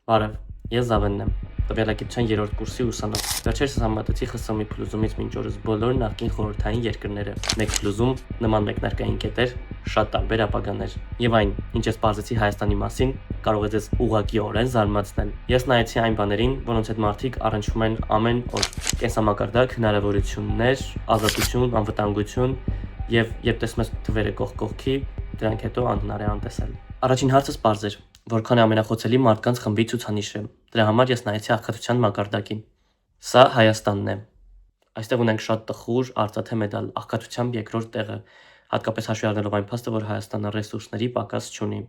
Բարև, ես Զավենն եմ, տվյալագիտության 3-րդ կուրսի ուսանող։ Վերջերս համատեցի ԽՍՀՄ փլուզումից մինչ օրս բոլոր նախկին խորհրդային երկրները։ Մեկ փլուզում, նման մեկնարկային կետեր, շատ տարբեր ապագաներ։ Եվ այն, ինչ ես պարզեցի Հայաստանի մասին, կարող է ձեզ ուղղակիորեն զարմացնել։ Ես նայեցի այն բաներին, որոնց հետ մարդիկ առնչվում են ամեն օր. կենսամակարդակ, հնարավորություններ, ազատություն, անվտանգություն, եւ երբ տեսնում ես թվերը կողք կողքի, դրանք հետո անհնար է անտեսել։ Առաջին հարցս պարզ էր. որքան է ամենախոցելի մարդկանց խմբի ցուցանիշը։ Դրա համար ես նայեցի աղքատության մակարդակին։ Սա Հայաստանն է։ Այստեղ ունենք շատ տխուր, արծաթե մեդալ, աղքատությամբ երկրորդ տեղը, հատկապես հաշվի առնելով այն փաստը, որ Հայաստանը ռեսուրսների պակաս չունի։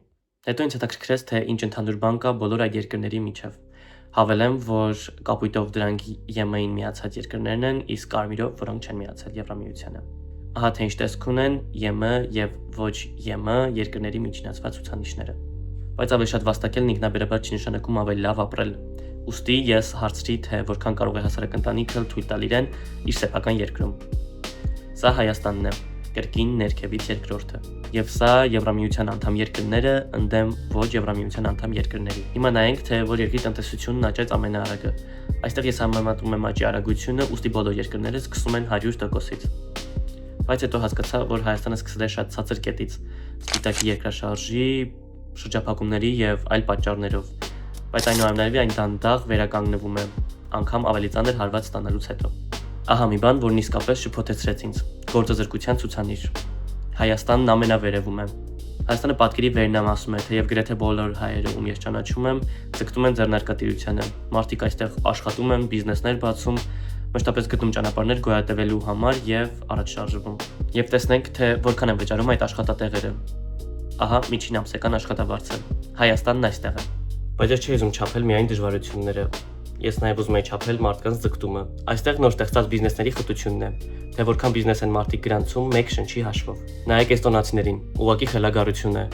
Հետո ինձ հետաքրքրեց, թե ինչ ընդհանուր բան կա բոլոր այդ երկրների միջև։ Հավելեմ, որ կապույտով դրանք ԵՄ-ին միացած երկրներն են, իսկ կարմիրով, որոնք չեն միացել Եվրամիությանը։ Ահա թե ինչ տեսք ունեն ԵՄ եւ ոչ ԵՄ երկրների միջնացված ցուցանիշները։ Բայց ավելի շատ վաստակելն ինքնաբերաբար չի նշանակում ավելի լավ ապրել։ Ուստի ես հարցրի, թե որքան կարող է հասարակ ընտանիքը թույլ տալ իրեն իր սեփական երկրում։ Սա Հայաստանն է, կրկին ներքևից երկրորդը։ Եվ սա Եվրամիության անդամ երկրները ընդդեմ ոչ Եվրամիության անդամ երկրների։ Հիմա նայենք, թե որ երկրի տնտեսությունն աճեց ամենաարագը։ Այստեղ ես համեմատում եմ աճի արագությունը, ուստի բոլոր երկրները սկսում են 100%-ից։ Բայց հետո հասկացա, որ Հայաստանը սկսել է շատ ցածր կետից, սպիտակի երկրաշարժի, շրջափակումների եւ այլ պատճառներով, բայց այնուամենայնիվ այն դանդաղ վերականգնվում է, անգամ ավելի ծանր հարված ստանալուց հետո։ Ահա մի բան, որն իսկապես շփոթեցրեց ինձ՝ գործազրկության ցուցանիշ։ Հայաստանն ամենավերևում է։ Հայաստանը պատկերի վերնամ ասում է, թեև գրեթե բոլոր հայերը, ում ես ճանաչում եմ, ձգտում են ձեռնարկատիրությանը։ Մարդիկ այստեղ աշխատում են, բիզնեսներ բացում, մշտապես գտնում ճանապարհներ գոյատևելու համար եւ առաջ շարժվում։ Եվ տեսնենք, թե որքան են վճարում այդ աշխատատեղերը։ Ահա միջին ամսական աշխատավարձը։ Հայաստանն այստեղ է։ Բայց ես չէի ուզում չափել միայն դժվարությունները։ Ես նաև ուզում եի չափել մարդկանց ձգտումը։ Այստեղ նոր ստեղծած բիզնեսների խտությունն է, թե որքան բիզնես են մարդիկ գրանցում մեկ շնչի հաշվով։ Նայեք էստոնացիներին, ուղղակի խելագարություն է։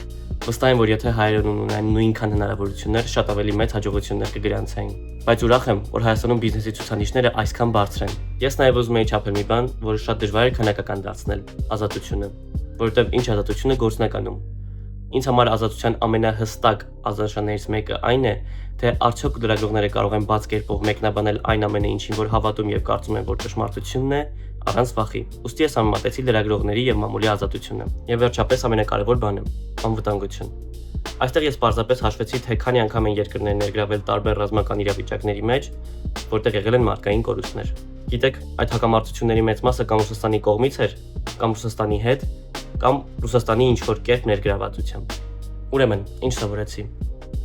Վստահ եմ, որ եթե հայերն ունենային նույնքան հնարավորություններ, շատ ավելի մեծ հաջողություններ կգրանցեին։ Բայց ուրախ եմ, որ Հայաստանում բիզնեսի ցուցանիշները այսքան բարձր են։ Ես նաև ուզում եի չափել մի բան, որը շատ դժվար է քանակական դարձնել՝ ազատությունը, որովհետև ինչ ազատությունը գործնականում։ Ինձ համար ազատության ամենահստակ ազդանշաններից մեկը այն է, թե արդյոք լրագրողները կարող են բաց կերպով մեկնաբանել այն ամենը, ինչին որ հավատում եւ կարծում են, որ ճշմարտությունն է, առանց վախի։ Ուստի ես համեմատեցի լրագրողների եւ մամուլի ազատությունը։ Եվ վերջապես ամենակարևոր բանը՝ անվտանգություն։ Այստեղ ես պարզապես հաշվեցի, թե քանի անգամ են երկրներ ներգրավել տարբեր ռազմական իրավիճակների մեջ, որտեղ եղել են մարդկային կորուստներ։ Գիտեք, այդ հակամարտությունների մեծ մասը կամ Ռուսաստանի կողմից էր, կամ Ռուսաստանի հետ, կամ Ռուսաստանի ինչ-որ կերպ ներգրավվածությամբ։ Ուրեմն, ինչ սովորեցի։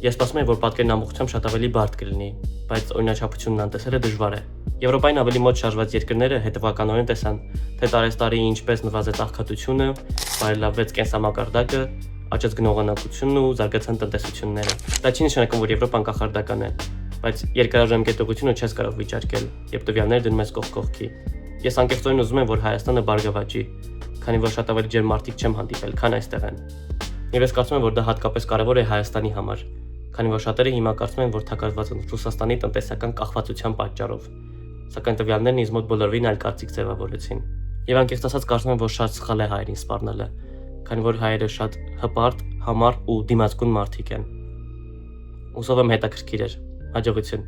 Ես սպասում եմ, որ պատկերն ամբողջությամբ շատ ավելի բարդ կլինի, բայց օրինաչափությունն անտեսելը դժվար է։ Եվրոպային ավելի մոտ շարժված երկրները հետևականորեն տեսան, թե տարեստարի ինչպես նվազեց աղքատությունը, բարելավվեց կենսամակարդակը, աճեց գնողունակությունն ու զարգացան տնտեսությունները։ Դա չի նշանակում, որ Եվրոպան կախարդական է, բայց երկարաժամկետողությունը չես կարող վիճարկել, երբ տվյալները դնում ես կողք կողքի։ Ես անկեղծորեն ուզում եմ, որ Հայաստանը բարգավաճի, քանի որ շատ ավելի ջերմ մարդիկ չեմ հանդիպել, քան այստեղ են։ Եվ ես կարծում եմ, որ դա հատկապես կարևոր է Հայաստանի համար, քանի որ շատերը հիմա կարծում են, որ թաքնված են Ռուսաստանի տնտեսական կախվածության պատճառով, սակայն տվյալներն ինձ մոտ բոլորովին այլ կարծիք ձևավորեցին։ Եվ անկեղծ ասած կարծում եմ, որ շատ սխալ է հայերին սպառնալը, քանի որ հայերը շատ հպարտ, համառ ու դիմացկուն մարդիկ են։ Հուսով եմ հետաքրքիր էր։ Հաջողություն։